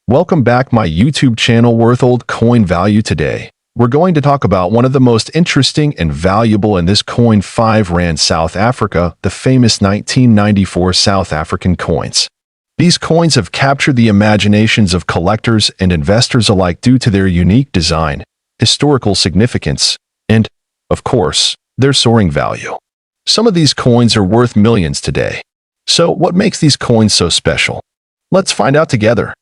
Welcome back my YouTube channel Worth Old Coin Value. Today, we're going to talk about one of the most interesting and valuable in this coin, 5 Rand South Africa, the famous 1994 South African coins. These coins have captured the imaginations of collectors and investors alike due to their unique design, historical significance, and, of course, their soaring value. Some of these coins are worth millions today. So, what makes these coins so special? Let's find out together.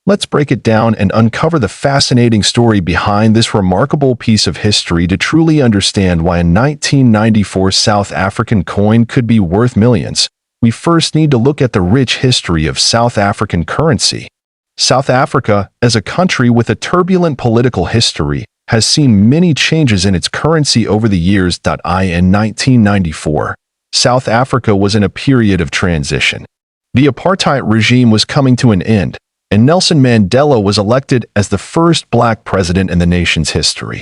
Let's break it down and uncover the fascinating story behind this remarkable piece of history to truly understand why a 1994 South African coin could be worth millions. We first need to look at the rich history of South African currency. South Africa, as a country with a turbulent political history, has seen many changes in its currency over the years. In 1994, South Africa was in a period of transition. The apartheid regime was coming to an end, and Nelson Mandela was elected as the first black president in the nation's history.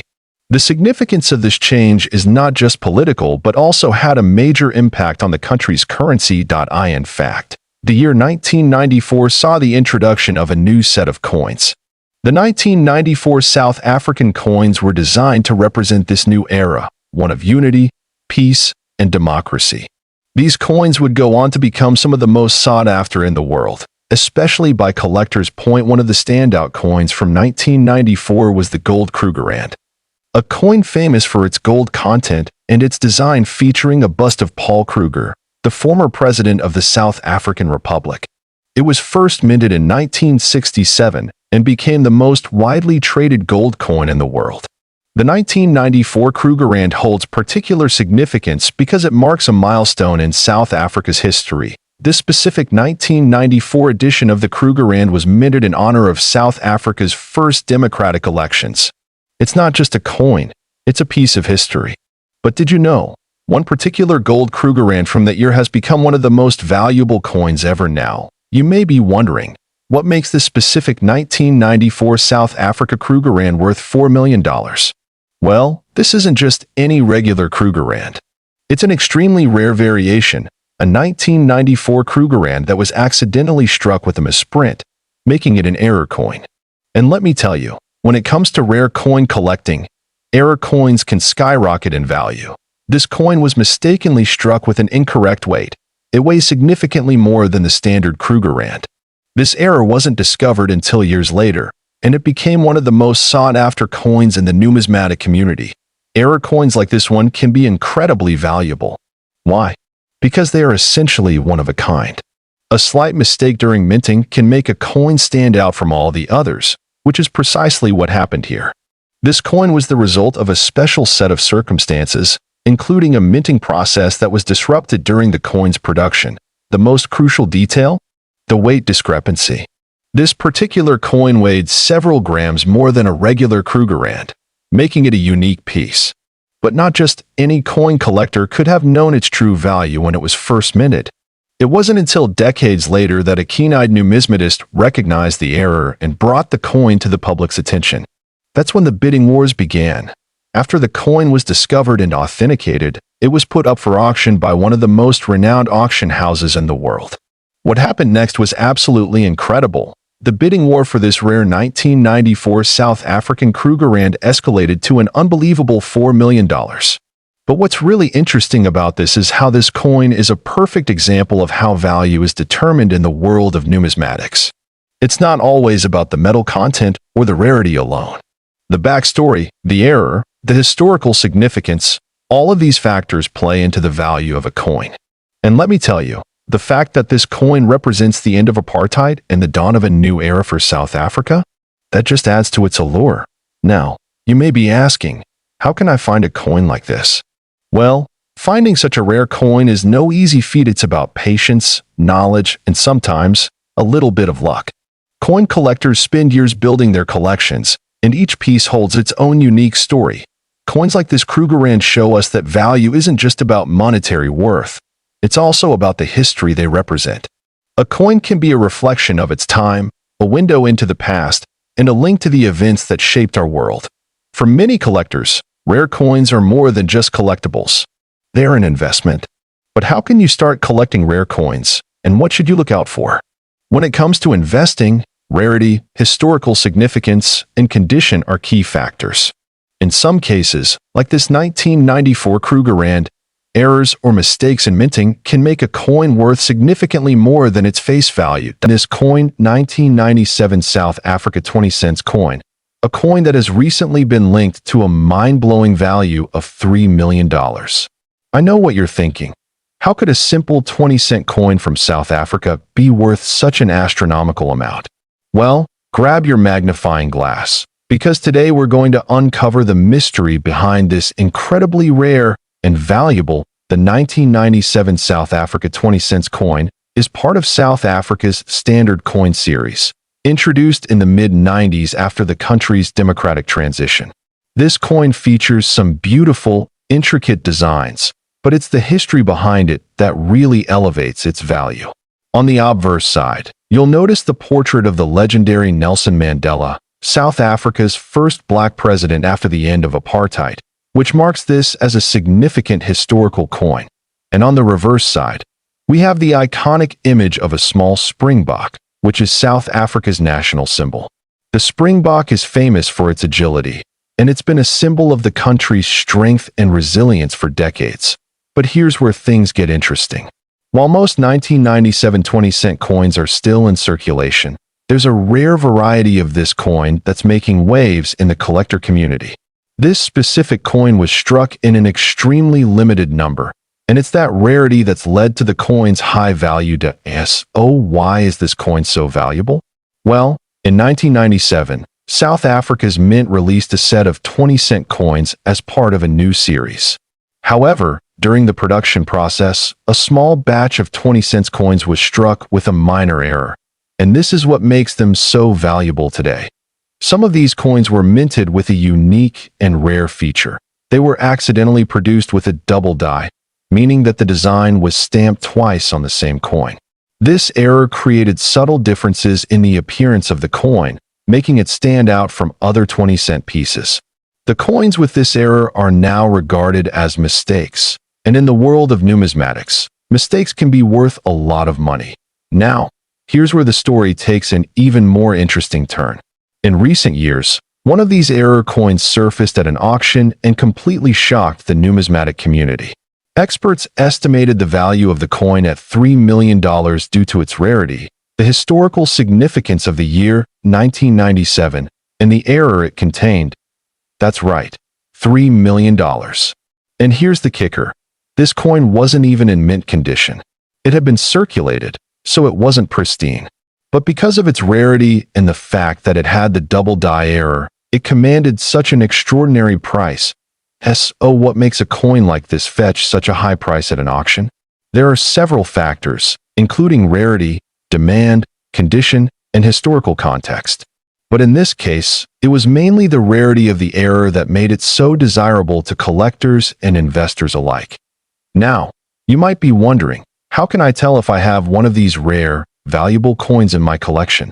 The significance of this change is not just political but also had a major impact on the country's currency. In fact, the year 1994 saw the introduction of a new set of coins. The 1994 South African coins were designed to represent this new era, one of unity, peace, and democracy. These coins would go on to become some of the most sought after in the world, especially by collectors. One of the standout coins from 1994 was the gold Krugerrand, a coin famous for its gold content and its design featuring a bust of Paul Kruger, the former president of the South African Republic. It was first minted in 1967 and became the most widely traded gold coin in the world. The 1994 Krugerrand holds particular significance because it marks a milestone in South Africa's history. This specific 1994 edition of the Krugerrand was minted in honor of South Africa's first democratic elections. It's not just a coin, it's a piece of history. But did you know, one particular gold Krugerrand from that year has become one of the most valuable coins ever now? You may be wondering, what makes this specific 1994 South Africa Krugerrand worth $4 million? Well, this isn't just any regular Krugerrand. It's an extremely rare variation, a 1994 Krugerrand that was accidentally struck with a misprint, making it an error coin. And let me tell you, when it comes to rare coin collecting, error coins can skyrocket in value. This coin was mistakenly struck with an incorrect weight. It weighs significantly more than the standard Krugerrand. This error wasn't discovered until years later, and it became one of the most sought-after coins in the numismatic community. Error coins like this one can be incredibly valuable. Why? Because they are essentially one of a kind. A slight mistake during minting can make a coin stand out from all the others, which is precisely what happened here. This coin was the result of a special set of circumstances, including a minting process that was disrupted during the coin's production. The most crucial detail? The weight discrepancy. This particular coin weighed several grams more than a regular Krugerrand, making it a unique piece. But not just any coin collector could have known its true value when it was first minted. It wasn't until decades later that a keen-eyed numismatist recognized the error and brought the coin to the public's attention. That's when the bidding wars began. After the coin was discovered and authenticated, it was put up for auction by one of the most renowned auction houses in the world. What happened next was absolutely incredible. The bidding war for this rare 1994 South African Krugerrand escalated to an unbelievable $4 million. But what's really interesting about this is how this coin is a perfect example of how value is determined in the world of numismatics. It's not always about the metal content or the rarity alone. The backstory, the error, the historical significance, all of these factors play into the value of a coin. And let me tell you, the fact that this coin represents the end of apartheid and the dawn of a new era for South Africa, that just adds to its allure. Now, you may be asking, how can I find a coin like this? Well, finding such a rare coin is no easy feat. It's about patience, knowledge, and sometimes a little bit of luck. Coin collectors spend years building their collections, and each piece holds its own unique story. Coins like this Krugerrand show us that value isn't just about monetary worth. It's also about the history they represent. A coin can be a reflection of its time, a window into the past, and a link to the events that shaped our world. For many collectors, rare coins are more than just collectibles. They're an investment. But how can you start collecting rare coins, and what should you look out for? When it comes to investing, Rarity, historical significance, and condition are key factors. In some cases, like this 1994 Krugerrand, errors or mistakes in minting can make a coin worth significantly more than its face value. This coin, 1997 South Africa 20 cents coin, a coin that has recently been linked to a mind-blowing value of $3 million. I know what you're thinking. How could a simple 20-cent coin from South Africa be worth such an astronomical amount? Well, grab your magnifying glass, because today we're going to uncover the mystery behind this incredibly rare and valuable. The 1997 South Africa 20 cents coin is part of South Africa's standard coin series, introduced in the mid-90s after the country's democratic transition. This coin features some beautiful, intricate designs, but it's the history behind it that really elevates its value. On the obverse side, you'll notice the portrait of the legendary Nelson Mandela, South Africa's first black president after the end of apartheid, which marks this as a significant historical coin. And on the reverse side, we have the iconic image of a small springbok, which is South Africa's national symbol. The springbok is famous for its agility, and it's been a symbol of the country's strength and resilience for decades. But here's where things get interesting. While most 1997 20-cent coins are still in circulation, there's a rare variety of this coin that's making waves in the collector community. This specific coin was struck in an extremely limited number, and it's that rarity that's led to the coin's high value. Why is this coin so valuable? Well, in 1997, South Africa's mint released a set of 20-cent coins as part of a new series. However, during the production process, a small batch of 20-cent coins was struck with a minor error, and this is what makes them so valuable today. Some of these coins were minted with a unique and rare feature. They were accidentally produced with a double die, meaning that the design was stamped twice on the same coin. This error created subtle differences in the appearance of the coin, making it stand out from other 20-cent pieces. The coins with this error are now regarded as mistakes, and in the world of numismatics, mistakes can be worth a lot of money. Now, here's where the story takes an even more interesting turn. In recent years, one of these error coins surfaced at an auction and completely shocked the numismatic community. Experts estimated the value of the coin at $3 million due to its rarity, the historical significance of the year 1997, and the error it contained. That's right, $3 million. And here's the kicker. This coin wasn't even in mint condition. It had been circulated, so it wasn't pristine. But because of its rarity and the fact that it had the double die error, it commanded such an extraordinary price. What makes a coin like this fetch such a high price at an auction? There are several factors, including rarity, demand, condition, and historical context. But in this case, it was mainly the rarity of the error that made it so desirable to collectors and investors alike. Now, you might be wondering, how can I tell if I have one of these rare, valuable coins in my collection?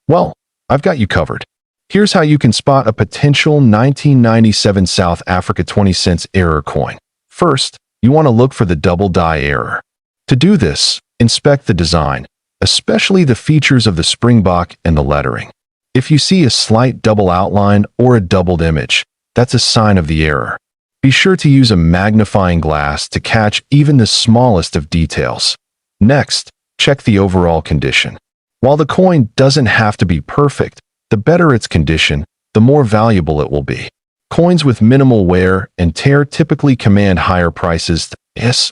Well, I've got you covered. Here's how you can spot a potential 1997 South Africa 20 cents error coin. First, you want to look for the double die error. To do this, inspect the design, especially the features of the springbok and the lettering. If you see a slight double outline or a doubled image, that's a sign of the error. Be sure to use a magnifying glass to catch even the smallest of details. Next, check the overall condition. While the coin doesn't have to be perfect, the better its condition, the more valuable it will be. Coins with minimal wear and tear typically command higher prices.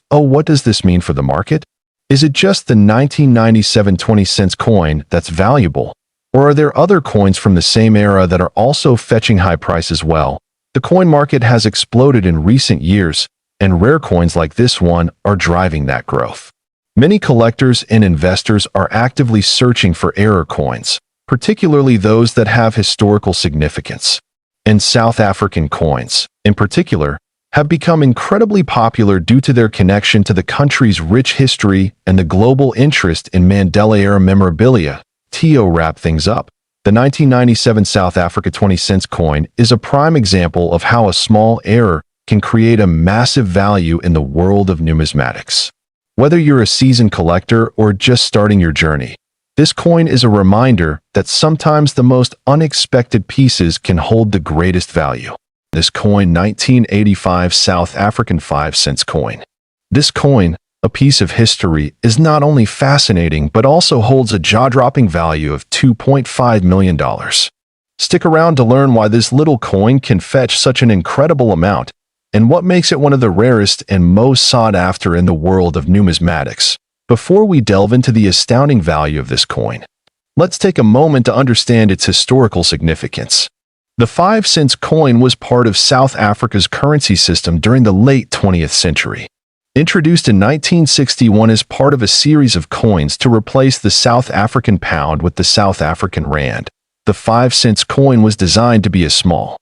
What does this mean for the market? Is it just the 1997 20 cents coin that's valuable? Or are there other coins from the same era that are also fetching high prices as well? The coin market has exploded in recent years, and rare coins like this one are driving that growth. Many collectors and investors are actively searching for error coins, particularly those that have historical significance. And South African coins, in particular, have become incredibly popular due to their connection to the country's rich history and the global interest in Mandela-era memorabilia. To wrap things up, the 1997 South Africa 20 cents coin is a prime example of how a small error can create a massive value in the world of numismatics. Whether you're a seasoned collector or just starting your journey, This coin is a reminder that sometimes the most unexpected pieces can hold the greatest value. This coin, 1985 South African 5-cent coin. This coin, a piece of history, is not only fascinating but also holds a jaw-dropping value of $2.5 million. Stick around to learn why this little coin can fetch such an incredible amount and what makes it one of the rarest and most sought after in the world of numismatics. Before we delve into the astounding value of this coin, let's take a moment to understand its historical significance. The 5-cent coin was part of South Africa's currency system during the late 20th century. Introduced in 1961 as part of a series of coins to replace the South African pound with the South African rand, the 5-cent coin was designed to be a small,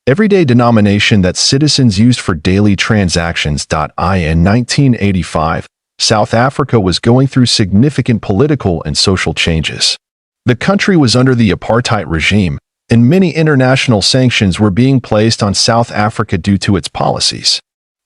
everyday denomination that citizens used for daily transactions. In 1985, South Africa was going through significant political and social changes. The country was under the apartheid regime, and many international sanctions were being placed on South Africa due to its policies.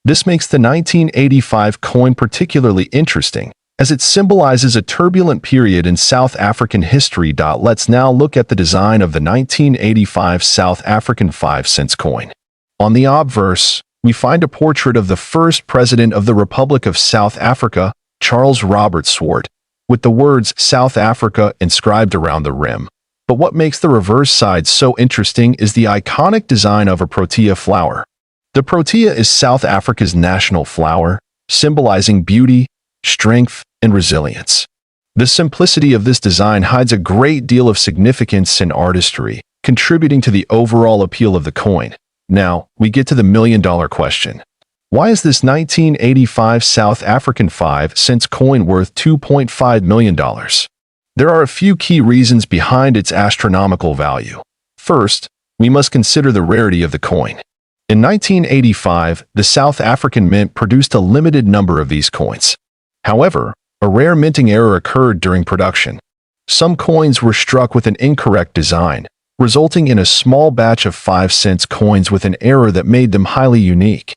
This makes the 1985 coin particularly interesting, as it symbolizes a turbulent period in South African history. Let's now look at the design of the 1985 South African 5-cent coin. On the obverse, we find a portrait of the first president of the Republic of South Africa, Charles Robert Swart, with the words South Africa inscribed around the rim. But what makes the reverse side so interesting is the iconic design of a protea flower. The protea is South Africa's national flower, symbolizing beauty, strength, and resilience. The simplicity of this design hides a great deal of significance and artistry, contributing to the overall appeal of the coin. Now, we get to the million-dollar question. Why is this 1985 South African 5-cent coin worth $2.5 million? There are a few key reasons behind its astronomical value. First, we must consider the rarity of the coin. In 1985, the South African Mint produced a limited number of these coins. However, a rare minting error occurred during production. Some coins were struck with an incorrect design, resulting in a small batch of 5-cent coins with an error that made them highly unique.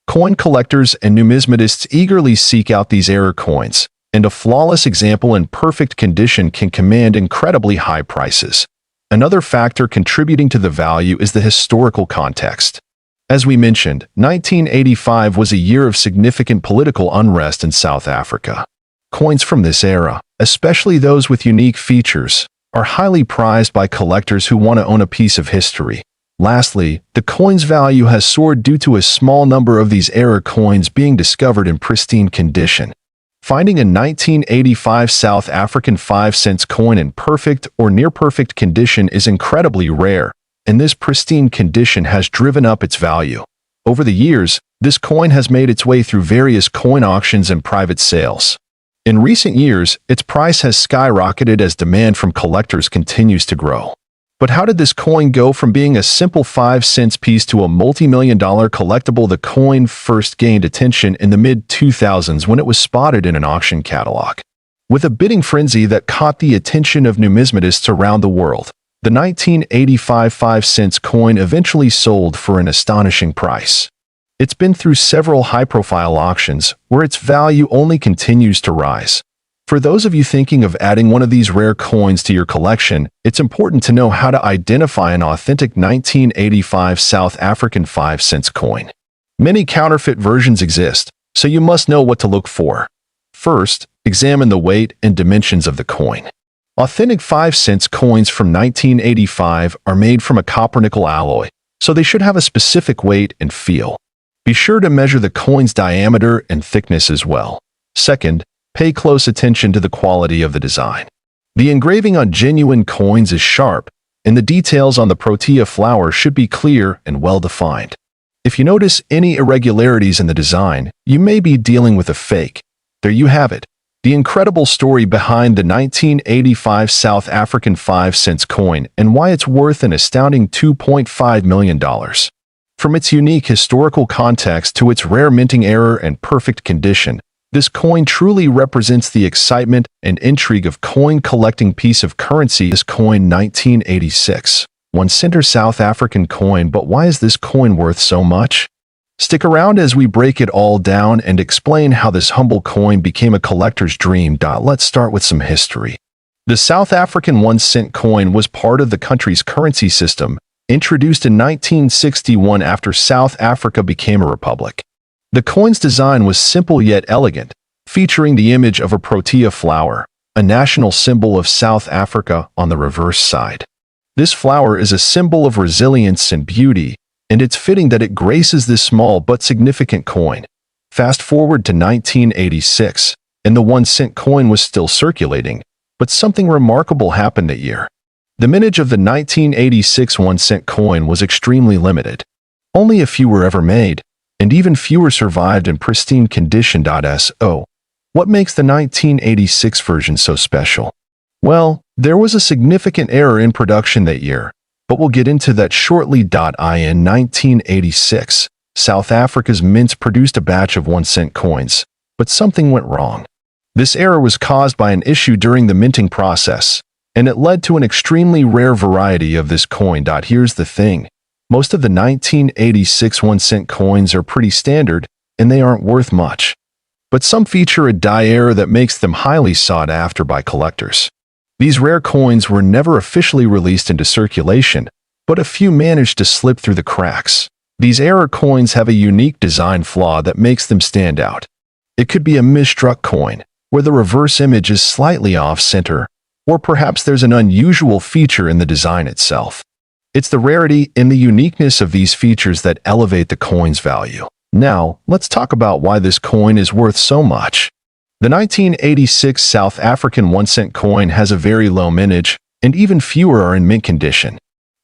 Coin collectors and numismatists eagerly seek out these error coins, and a flawless example in perfect condition can command incredibly high prices. Another factor contributing to the value is the historical context. As we mentioned, 1985 was a year of significant political unrest in South Africa. Coins from this era, especially those with unique features, are highly prized by collectors who want to own a piece of history. Lastly, the coin's value has soared due to a small number of these error coins being discovered in pristine condition. Finding a 1985 South African 5-cent coin in perfect or near-perfect condition is incredibly rare, and this pristine condition has driven up its value. Over the years, this coin has made its way through various coin auctions and private sales. In recent years, its price has skyrocketed as demand from collectors continues to grow. But how did this coin go from being a simple 5-cent piece to a multi-million-dollar collectible? The coin first gained attention in the mid-2000s when it was spotted in an auction catalog. With a bidding frenzy that caught the attention of numismatists around the world, the 1985 5-cent coin eventually sold for an astonishing price. It's been through several high-profile auctions, where its value only continues to rise. For those of you thinking of adding one of these rare coins to your collection, it's important to know how to identify an authentic 1985 South African 5-cent coin. Many counterfeit versions exist, so you must know what to look for. First, examine the weight and dimensions of the coin. Authentic 5-cent coins from 1985 are made from a copper-nickel alloy, so they should have a specific weight and feel. Be sure to measure the coin's diameter and thickness as well. Second, pay close attention to the quality of the design. The engraving on genuine coins is sharp, and the details on the protea flower should be clear and well-defined. If you notice any irregularities in the design, you may be dealing with a fake. There you have it, the incredible story behind the 1985 South African 5-cent coin and why it's worth an astounding $2.5 million. From its unique historical context to its rare minting error and perfect condition, this coin truly represents the excitement and intrigue of coin collecting. Piece of currency. This coin, 1986. 1-cent South African coin. But why is this coin worth so much? Stick around as we break it all down and explain how this humble coin became a collector's dream. Let's start with some history. The South African 1-cent coin was part of the country's currency system, introduced in 1961 after South Africa became a republic. The coin's design was simple yet elegant, featuring the image of a protea flower, a national symbol of South Africa, on the reverse side. This flower is a symbol of resilience and beauty, and it's fitting that it graces this small but significant coin. Fast forward to 1986, and the 1-cent coin was still circulating, but something remarkable happened that year. The mintage of the 1986 1-cent coin was extremely limited. Only a few were ever made, and even fewer survived in pristine condition. So, what makes the 1986 version so special? Well, there was a significant error in production that year, but we'll get into that shortly. In 1986, South Africa's mints produced a batch of 1-cent coins, but something went wrong. This error was caused by an issue during the minting process, and it led to an extremely rare variety of this coin. Here's the thing. Most of the 1986 1-cent coins are pretty standard, and they aren't worth much. But some feature a die error that makes them highly sought after by collectors. These rare coins were never officially released into circulation, but a few managed to slip through the cracks. These error coins have a unique design flaw that makes them stand out. It could be a misstruck coin, where the reverse image is slightly off-center, or perhaps there's an unusual feature in the design itself. It's the rarity and the uniqueness of these features that elevate the coin's value. Now, let's talk about why this coin is worth so much. The 1986 South African 1-cent coin has a very low mintage, and even fewer are in mint condition.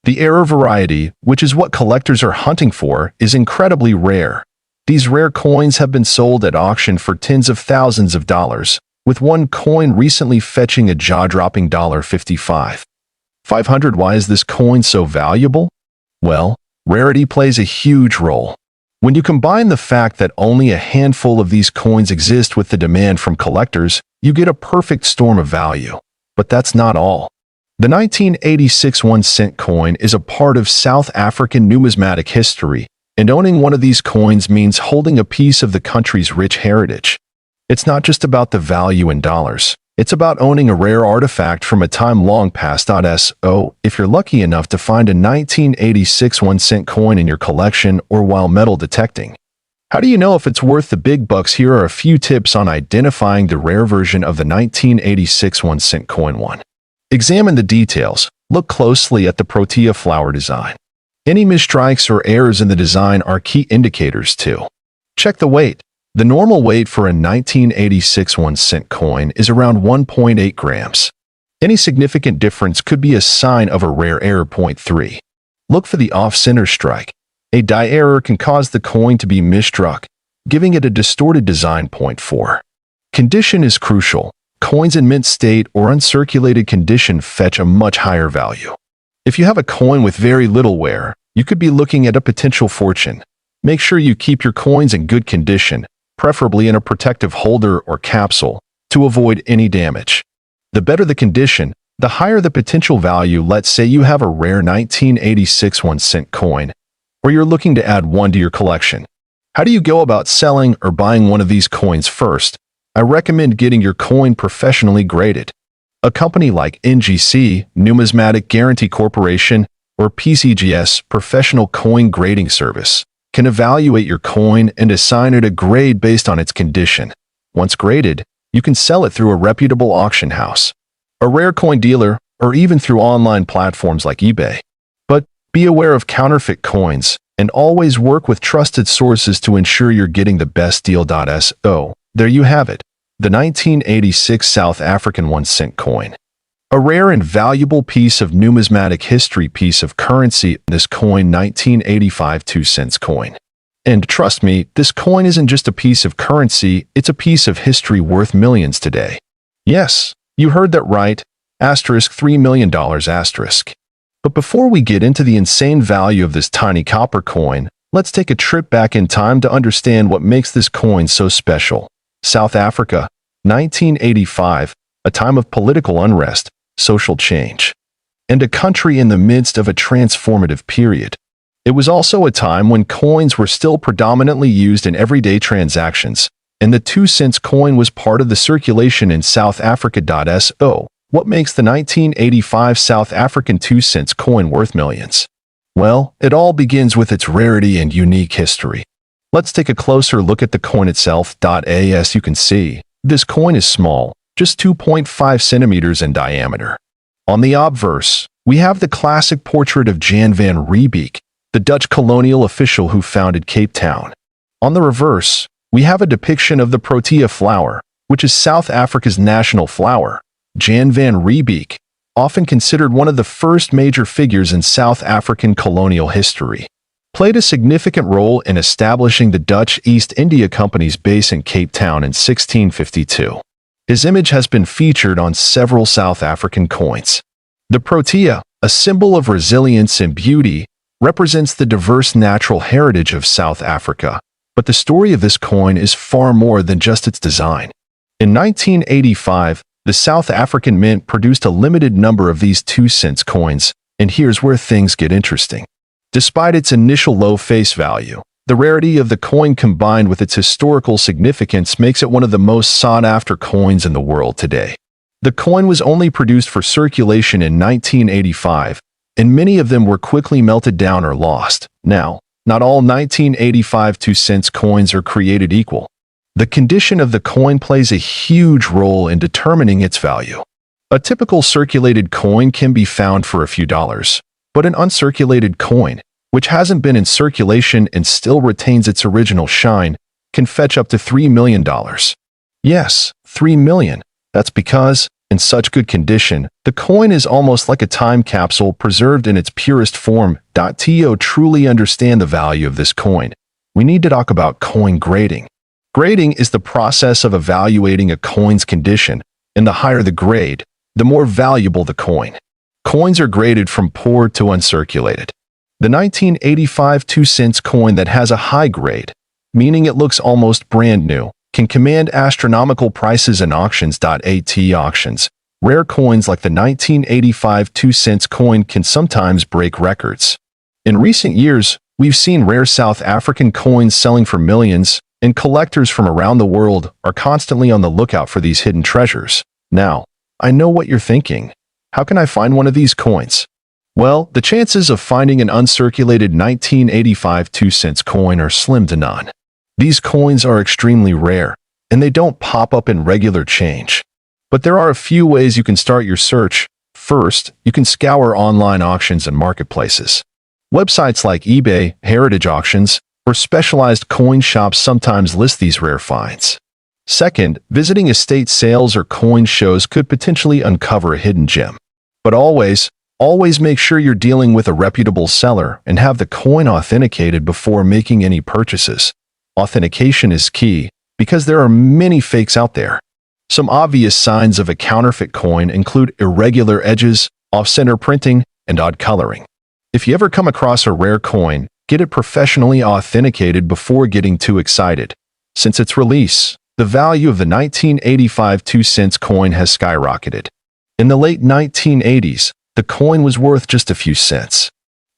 The error variety, which is what collectors are hunting for, is incredibly rare. These rare coins have been sold at auction for tens of thousands of dollars, with one coin recently fetching a jaw-dropping $55,500. Why is this coin so valuable? Well, rarity plays a huge role. When you combine the fact that only a handful of these coins exist with the demand from collectors, you get a perfect storm of value. But that's not all. The 1986 1-cent coin is a part of South African numismatic history, and owning one of these coins means holding a piece of the country's rich heritage. It's not just about the value in dollars. It's about owning a rare artifact from a time long past. So, if you're lucky enough to find a 1986 1-cent coin in your collection or while metal detecting, how do you know if it's worth the big bucks? Here are a few tips on identifying the rare version of the 1986 1-cent coin. 1. Examine the details. Look closely at the protea flower design. Any misstrikes or errors in the design are key indicators. 2. Check the weight. The normal weight for a 1986 1-cent coin is around 1.8 grams. Any significant difference could be a sign of a rare error. 3. Look for the off-center strike. A die error can cause the coin to be misstruck, giving it a distorted design. 4. Condition is crucial. Coins in mint state or uncirculated condition fetch a much higher value. If you have a coin with very little wear, you could be looking at a potential fortune. Make sure you keep your coins in good condition, preferably in a protective holder or capsule, to avoid any damage. The better the condition, the higher the potential value. Let's say you have a rare 1986 1-cent coin, or you're looking to add one to your collection. How do you go about selling or buying one of these coins? First, I recommend getting your coin professionally graded. A company like NGC, Numismatic Guarantee Corporation, or PCGS, Professional Coin Grading Service, can evaluate your coin and assign it a grade based on its condition. Once graded, you can sell it through a reputable auction house, a rare coin dealer, or even through online platforms like eBay. But be aware of counterfeit coins, and always work with trusted sources to ensure you're getting the best deal. So, there you have it, the 1986 South African 1-cent coin. A rare and valuable piece of numismatic history, piece of currency. This coin, 1985 2-cent coin. And trust me, this coin isn't just a piece of currency, it's a piece of history worth millions today. Yes, you heard that right, $3 million. But before we get into the insane value of this tiny copper coin, let's take a trip back in time to understand what makes this coin so special. South Africa, 1985, a time of political unrest, social change, and a country in the midst of a transformative period. It was also a time when coins were still predominantly used in everyday transactions, and the 2-cent coin was part of the circulation in South Africa. So, What makes the 1985 South African 2-cent coin worth millions? Well, it all begins with its rarity and unique history. Let's take a closer look at the coin itself. As you can see, this coin is small, just 2.5 centimeters in diameter. On the obverse, we have the classic portrait of Jan van Riebeeck, the Dutch colonial official who founded Cape Town. On the reverse, we have a depiction of the protea flower, which is South Africa's national flower. Jan van Riebeeck, often considered one of the first major figures in South African colonial history, played a significant role in establishing the Dutch East India Company's base in Cape Town in 1652. His image has been featured on several South African coins. The protea, a symbol of resilience and beauty, represents the diverse natural heritage of South Africa, but the story of this coin is far more than just its design. In 1985, the South African Mint produced a limited number of these 2-cent coins, and here's where things get interesting. Despite its initial low face value, the rarity of the coin combined with its historical significance makes it one of the most sought-after coins in the world today. The coin was only produced for circulation in 1985, and many of them were quickly melted down or lost. Now, not all 1985 2-cent coins are created equal. The condition of the coin plays a huge role in determining its value. A typical circulated coin can be found for a few dollars, but an uncirculated coin, which hasn't been in circulation and still retains its original shine, can fetch up to $3 million. Yes, $3 million. That's because, in such good condition, the coin is almost like a time capsule preserved in its purest form. To truly understand the value of this coin, we need to talk about coin grading. Grading is the process of evaluating a coin's condition, and the higher the grade, the more valuable the coin. Coins are graded from poor to uncirculated. The 1985 2-cent coin that has a high grade, meaning it looks almost brand new, can command astronomical prices in auctions. At auctions, rare coins like the 1985 2-cent coin can sometimes break records. In recent years, we've seen rare South African coins selling for millions, and collectors from around the world are constantly on the lookout for these hidden treasures. Now, I know what you're thinking. How can I find one of these coins? Well, the chances of finding an uncirculated 1985 2-cent coin are slim to none. These coins are extremely rare, and they don't pop up in regular change. But there are a few ways you can start your search. First, you can scour online auctions and marketplaces. Websites like eBay, Heritage Auctions, or specialized coin shops sometimes list these rare finds. Second, visiting estate sales or coin shows could potentially uncover a hidden gem. But always make sure you're dealing with a reputable seller and have the coin authenticated before making any purchases. Authentication is key because there are many fakes out there. Some obvious signs of a counterfeit coin include irregular edges, off-center printing, and odd coloring. If you ever come across a rare coin, get it professionally authenticated before getting too excited. Since its release, the value of the 1985 2-cent coin has skyrocketed. In the late 1980s, the coin was worth just a few cents.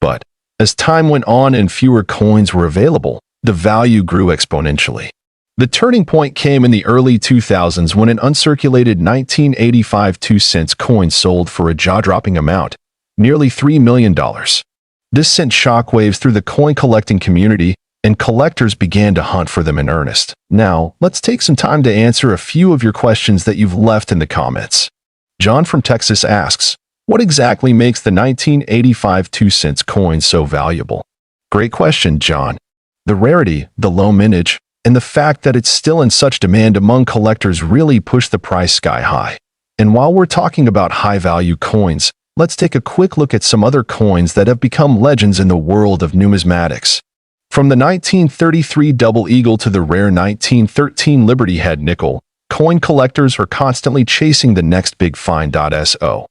But as time went on and fewer coins were available, the value grew exponentially. The turning point came in the early 2000s when an uncirculated 1985 2-cent coin sold for a jaw-dropping amount, nearly $3 million. This sent shockwaves through the coin collecting community, and collectors began to hunt for them in earnest. Now, let's take some time to answer a few of your questions that you've left in the comments. John from Texas asks, what exactly makes the 1985 2-cent coin so valuable? Great question, John. The rarity, the low mintage, and the fact that it's still in such demand among collectors really push the price sky high. And while we're talking about high-value coins, let's take a quick look at some other coins that have become legends in the world of numismatics. From the 1933 Double Eagle to the rare 1913 Liberty Head nickel, coin collectors are constantly chasing the next big find. So,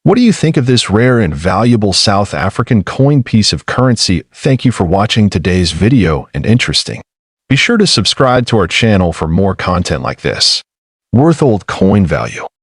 what do you think of this rare and valuable South African coin piece of currency? Thank you for watching today's video and interesting. Be sure to subscribe to our channel for more content like this. Worth old coin value.